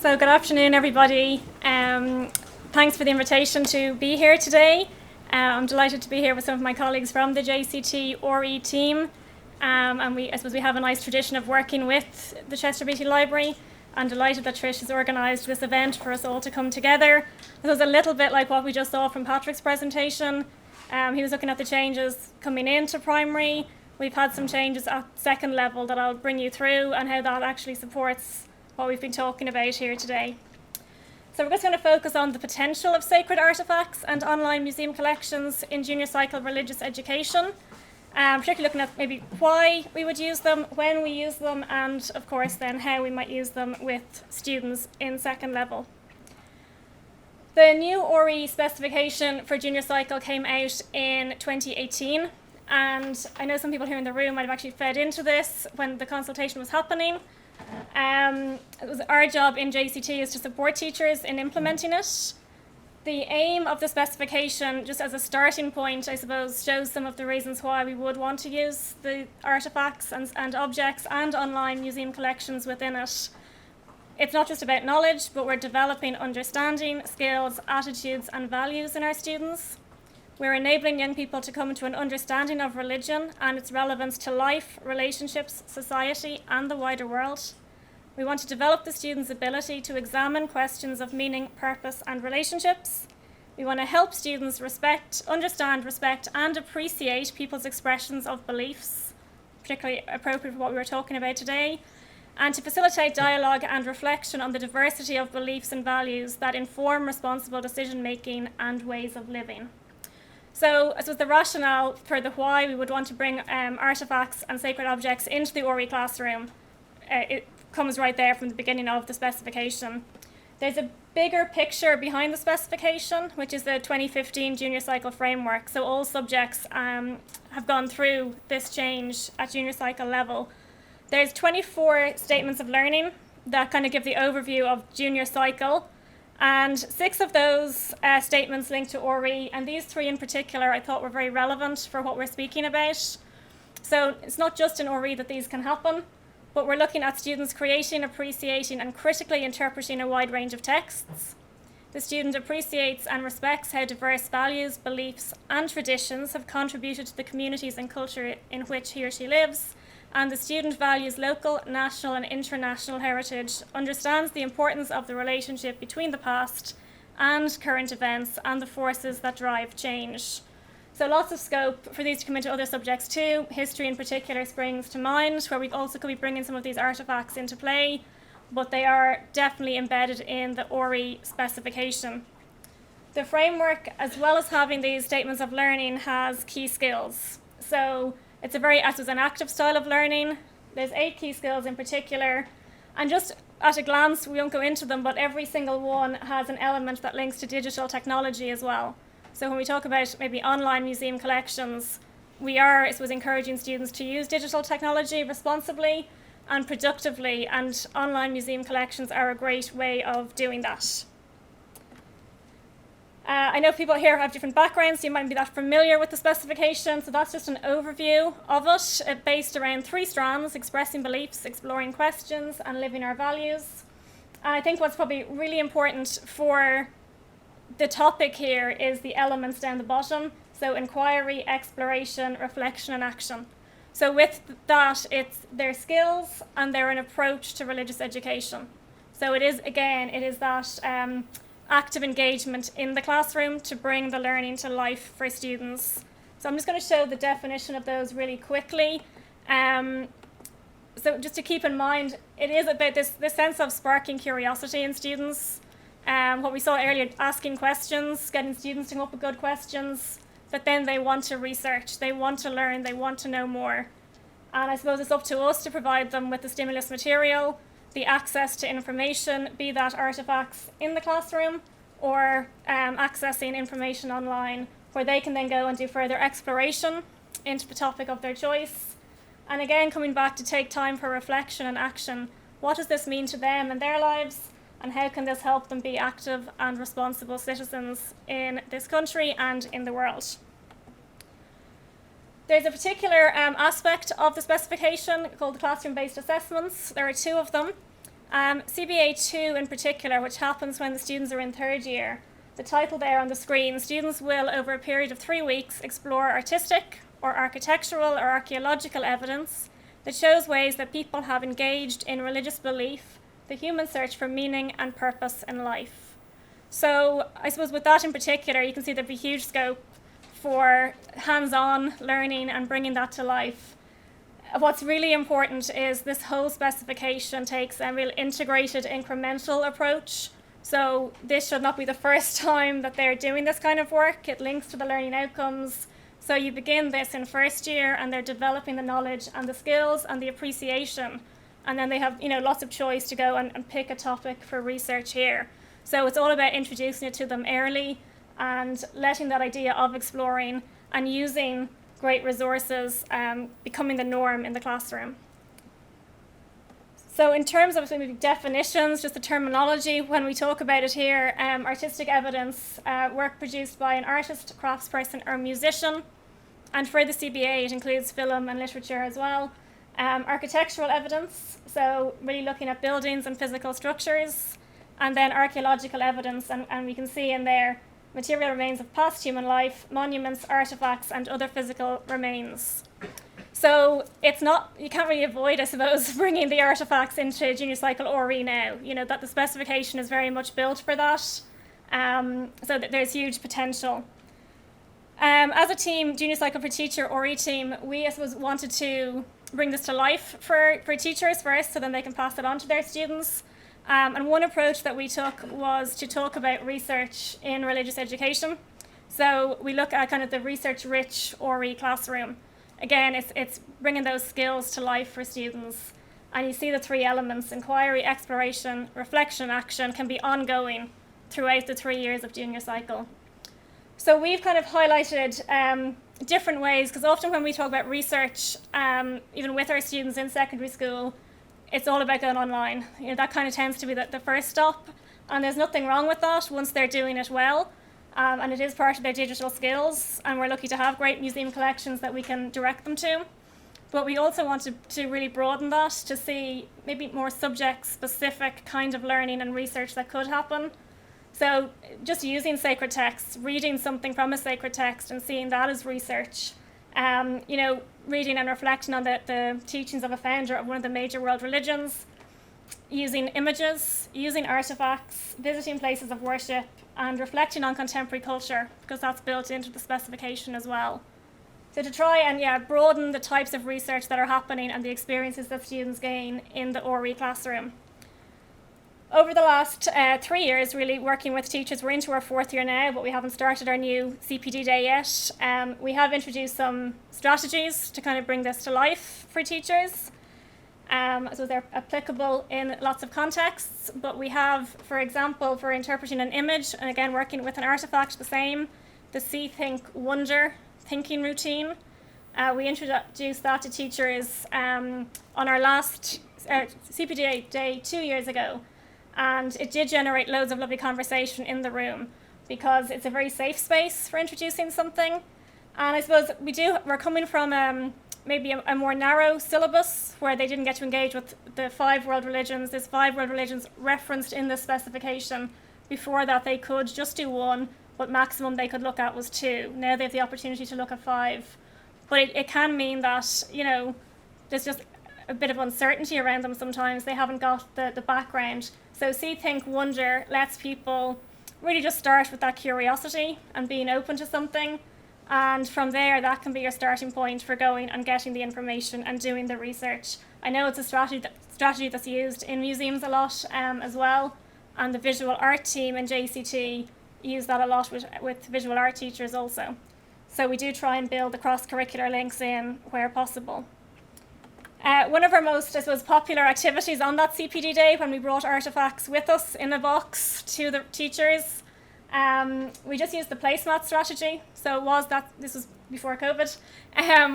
So good afternoon, everybody. Thanks for the invitation to be here today. I'm delighted to be here with some of my colleagues from the JCT RE team. And I suppose we have a nice tradition of working with the Chester Beatty Library. I'm delighted that Trish has organised this event for us all to come together. It was a little bit like what we just saw from Patrick's presentation. He was looking at the changes coming into primary. We've had some changes at second level that I'll bring you through and how that actually supports what we've been talking about here today. So we're just going to focus on the potential of sacred artefacts and online museum collections in junior cycle religious education, particularly looking at maybe why we would use them, when we use them, and of course then how we might use them with students in second level. The new RE specification for junior cycle came out in 2018, and I know some people here in the room might have actually fed into this when the consultation was happening. It was our job in JCT is to support teachers in implementing it. The aim of the specification, just as a starting point, I suppose, shows some of the reasons why we would want to use the artefacts and objects and online museum collections within it. It's not just about knowledge, but we're developing understanding, skills, attitudes, and values in our students. We're enabling young people to come to an understanding of religion and its relevance to life, relationships, society, and the wider world. We want to develop the students' ability to examine questions of meaning, purpose, and relationships. We want to help students understand, respect, and appreciate people's expressions of beliefs, particularly appropriate for what we were talking about today, and to facilitate dialogue and reflection on the diversity of beliefs and values that inform responsible decision-making and ways of living. So I suppose the rationale for the why we would want to bring artefacts and sacred objects into the RE classroom, it comes right there from the beginning of the specification. There's a bigger picture behind the specification, which is the 2015 junior cycle framework. So all subjects have gone through this change at junior cycle level. There's 24 statements of learning that kind of give the overview of junior cycle. And 6 of those statements link to RE, and these 3 in particular I thought were very relevant for what we're speaking about. So it's not just in RE that these can happen, but we're looking at students creating, appreciating, and critically interpreting a wide range of texts. The student appreciates and respects how diverse values, beliefs, and traditions have contributed to the communities and culture in which he or she lives. And the student values local, national, and international heritage, understands the importance of the relationship between the past and current events and the forces that drive change. So lots of scope for these to come into other subjects too. History in particular springs to mind, where we also could be bringing some of these artefacts into play, but they are definitely embedded in the RE specification. The framework, as well as having these statements of learning, has key skills. So it's an active style of learning. There's 8 key skills in particular, and just at a glance, we won't go into them, but every single one has an element that links to digital technology as well. So when we talk about maybe online museum collections, we are, I suppose, encouraging students to use digital technology responsibly and productively, and online museum collections are a great way of doing that. I know people here have different backgrounds, so you might be that familiar with the specification, so that's just an overview of it, based around 3 strands: expressing beliefs, exploring questions, and living our values. And I think what's probably really important for the topic here is the elements down the bottom, so inquiry, exploration, reflection, and action. So with that, it's their skills and they're an approach to religious education. So it is that active engagement in the classroom to bring the learning to life for students. So I'm just going to show the definition of those really quickly. So just to keep in mind, it is about this sense of sparking curiosity in students. What we saw earlier, asking questions, getting students to come up with good questions, but then they want to research, they want to learn, they want to know more. And I suppose it's up to us to provide them with the stimulus material, the access to information, be that artefacts in the classroom or accessing information online, where they can then go and do further exploration into the topic of their choice. And again, coming back to take time for reflection and action. What does this mean to them and their lives? And how can this help them be active and responsible citizens in this country and in the world? There's a particular aspect of the specification called the classroom-based assessments. There are 2 of them. CBA2 in particular, which happens when the students are in third year, the title there on the screen, students will, over a period of 3 weeks, explore artistic or architectural or archaeological evidence that shows ways that people have engaged in religious belief, the human search for meaning and purpose in life. So I suppose with that in particular, you can see there'd be huge scope for hands-on learning and bringing that to life. What's really important is this whole specification takes a real integrated incremental approach. So this should not be the first time that they're doing this kind of work. It links to the learning outcomes. So you begin this in first year and they're developing the knowledge and the skills and the appreciation. And then they have lots of choice to go and pick a topic for research here. So it's all about introducing it to them early and letting that idea of exploring and using great resources becoming the norm in the classroom. So in terms of maybe definitions, just the terminology, when we talk about it here, artistic evidence, work produced by an artist, craftsperson or musician. And for the CBA, it includes film and literature as well. Architectural evidence, so really looking at buildings and physical structures. And then archaeological evidence, and we can see in there material remains of past human life, monuments, artefacts, and other physical remains. So it's not, you can't really avoid, I suppose, bringing the artefacts into junior cycle RE now. That the specification is very much built for that, so that there's huge potential. As a team, junior cycle for teacher RE team, we, I suppose, wanted to bring this to life for teachers first, so then they can pass it on to their students. And one approach that we took was to talk about research in religious education. So we look at kind of the research-rich RE classroom. Again, it's bringing those skills to life for students. And you see the 3 elements: inquiry, exploration, reflection, action can be ongoing throughout the 3 years of junior cycle. So we've kind of highlighted different ways, because often when we talk about research, even with our students in secondary school, it's all about going online. That kind of tends to be the first stop, and there's nothing wrong with that once they're doing it well, and it is part of their digital skills, and we're lucky to have great museum collections that we can direct them to. But we also want to really broaden that to see maybe more subject-specific kind of learning and research that could happen. So just using sacred texts, reading something from a sacred text and seeing that as research. Reading and reflecting on the teachings of a founder of one of the major world religions, using images, using artefacts, visiting places of worship, and reflecting on contemporary culture, because that's built into the specification as well. So to try and broaden the types of research that are happening and the experiences that students gain in the RE classroom. Over the last 3 years, really working with teachers, we're into our 4th year now, but we haven't started our new CPD day yet. We have introduced some strategies to kind of bring this to life for teachers. So they're applicable in lots of contexts, but we have, for example, for interpreting an image, and again working with an artefact, the same, the See, Think, Wonder thinking routine. We introduced that to teachers on our last CPD day 2 years ago. And it did generate loads of lovely conversation in the room, because it's a very safe space for introducing something. And I suppose we're coming from maybe a more narrow syllabus where they didn't get to engage with the 5 world religions. There's 5 world religions referenced in the specification. Before that they could just do 1, but maximum they could look at was 2. Now they have the opportunity to look at 5. But it can mean that, there's just a bit of uncertainty around them sometimes. They haven't got the background. So See, Think, Wonder lets people really just start with that curiosity and being open to something. And from there, that can be your starting point for going and getting the information and doing the research. I know it's a strategy that's used in museums a lot as well. And the visual art team in JCT use that a lot with visual art teachers also. So we do try and build the cross-curricular links in where possible. One of our most, I suppose, popular activities on that CPD day, when we brought artefacts with us in a box to the teachers, we just used the placemat strategy. So this was before COVID.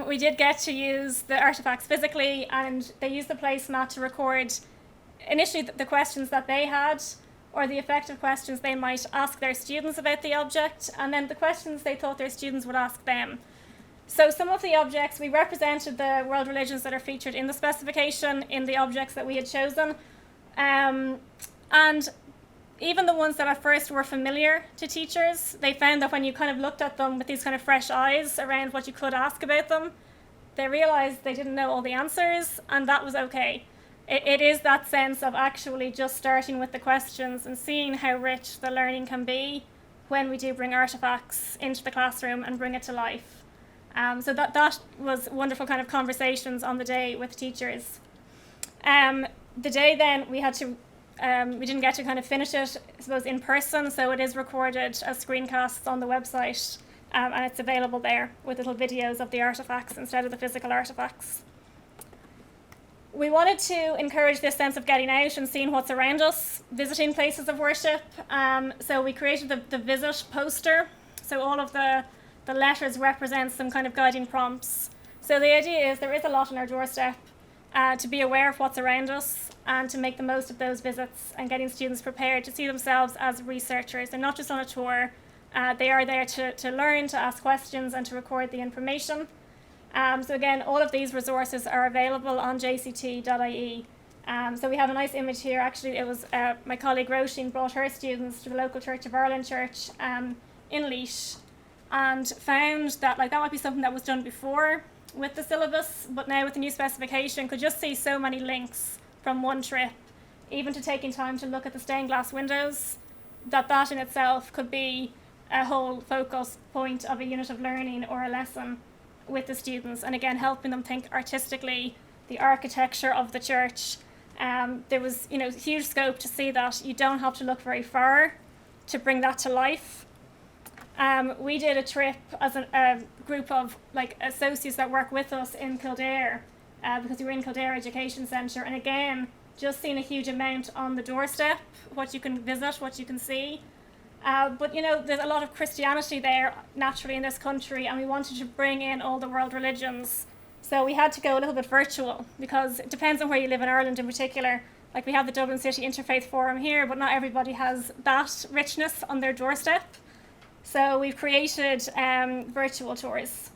We did get to use the artefacts physically, and they used the placemat to record initially the questions that they had, or the effective questions they might ask their students about the object, and then the questions they thought their students would ask them. So some of the objects, we represented the world religions that are featured in the specification in the objects that we had chosen. And even the ones that at first were familiar to teachers, they found that when you kind of looked at them with these kind of fresh eyes around what you could ask about them, they realised they didn't know all the answers, and that was okay. It is that sense of actually just starting with the questions and seeing how rich the learning can be when we do bring artefacts into the classroom and bring it to life. So that was wonderful kind of conversations on the day with teachers. The day then we didn't get to kind of finish it, I suppose, in person, so it is recorded as screencasts on the website, and it's available there with little videos of the artefacts instead of the physical artefacts. We wanted to encourage this sense of getting out and seeing what's around us, visiting places of worship. So we created the visit poster. So all of the letters represent some kind of guiding prompts. So the idea is there is a lot on our doorstep, to be aware of what's around us and to make the most of those visits and getting students prepared to see themselves as researchers. They're not just on a tour, they are there to learn, to ask questions and to record the information. So again, all of these resources are available on jct.ie. So we have a nice image here. Actually, it was my colleague Roisin brought her students to the local Church of Ireland church in Laois, and found that that might be something that was done before with the syllabus, but now with the new specification could just see so many links from one trip, even to taking time to look at the stained glass windows, that in itself could be a whole focus point of a unit of learning or a lesson with the students, and again helping them think artistically, the architecture of the church. There was huge scope to see that you don't have to look very far to bring that to life. We did a trip as a group of associates that work with us in Kildare, because we were in Kildare Education Centre, and again just seeing a huge amount on the doorstep, what you can visit, what you can see. But there's a lot of Christianity there naturally in this country, and we wanted to bring in all the world religions. So we had to go a little bit virtual, because it depends on where you live in Ireland in particular. We have the Dublin City Interfaith Forum here, but not everybody has that richness on their doorstep. So we've created virtual tours.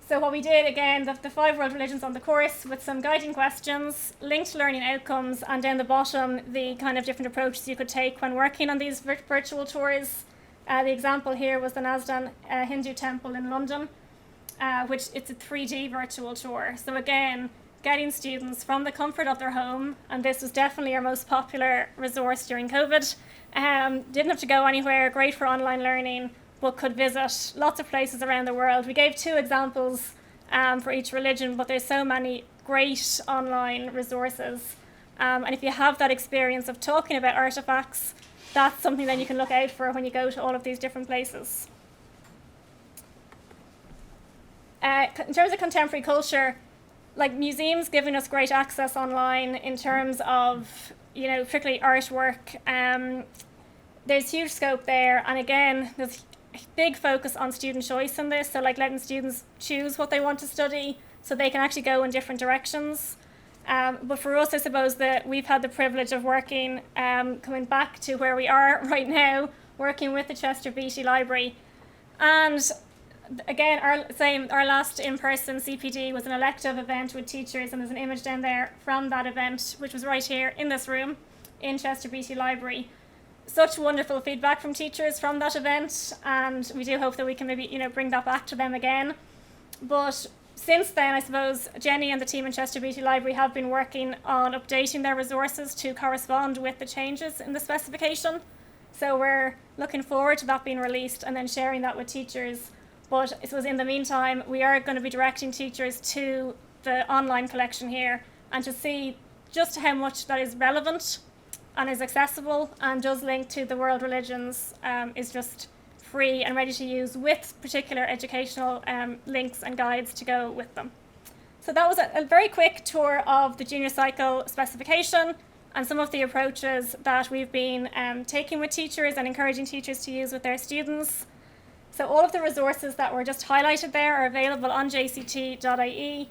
So what we did, again, the 5 world religions on the course with some guiding questions, linked learning outcomes, and down the bottom the kind of different approaches you could take when working on these virtual tours. The example here was the Nasdan Hindu temple in London, which it's a 3D virtual tour. So again, getting students from the comfort of their home, and this was definitely our most popular resource during COVID. Didn't have to go anywhere, great for online learning, but could visit lots of places around the world. We gave 2 examples for each religion, but there's so many great online resources. And if you have that experience of talking about artefacts, that's something that you can look out for when you go to all of these different places. In terms of contemporary culture, museums giving us great access online in terms of, particularly artwork. There's huge scope there, and again, there's a big focus on student choice in this, so letting students choose what they want to study so they can actually go in different directions. But for us, I suppose that we've had the privilege of working, coming back to where we are right now, working with the Chester Beatty Library. And again, our last in-person CPD was an elective event with teachers, and there's an image down there from that event, which was right here in this room in Chester Beatty Library. Such wonderful feedback from teachers from that event, and we do hope that we can maybe bring that back to them again. But since then, I suppose Jenny and the team in Chester Beatty Library have been working on updating their resources to correspond with the changes in the specification. So we're looking forward to that being released and then sharing that with teachers. But I suppose in the meantime, we are going to be directing teachers to the online collection here, and to see just how much that is relevant and is accessible and does link to the world religions, is just free and ready to use, with particular educational links and guides to go with them. So that was a very quick tour of the junior cycle specification and some of the approaches that we've been taking with teachers and encouraging teachers to use with their students. So all of the resources that were just highlighted there are available on jct.ie.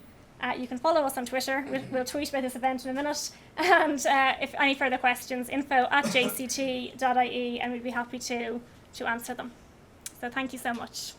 You can follow us on Twitter. We'll tweet about this event in a minute. And if any further questions, info@jct.ie, and we'd be happy to answer them. So thank you so much.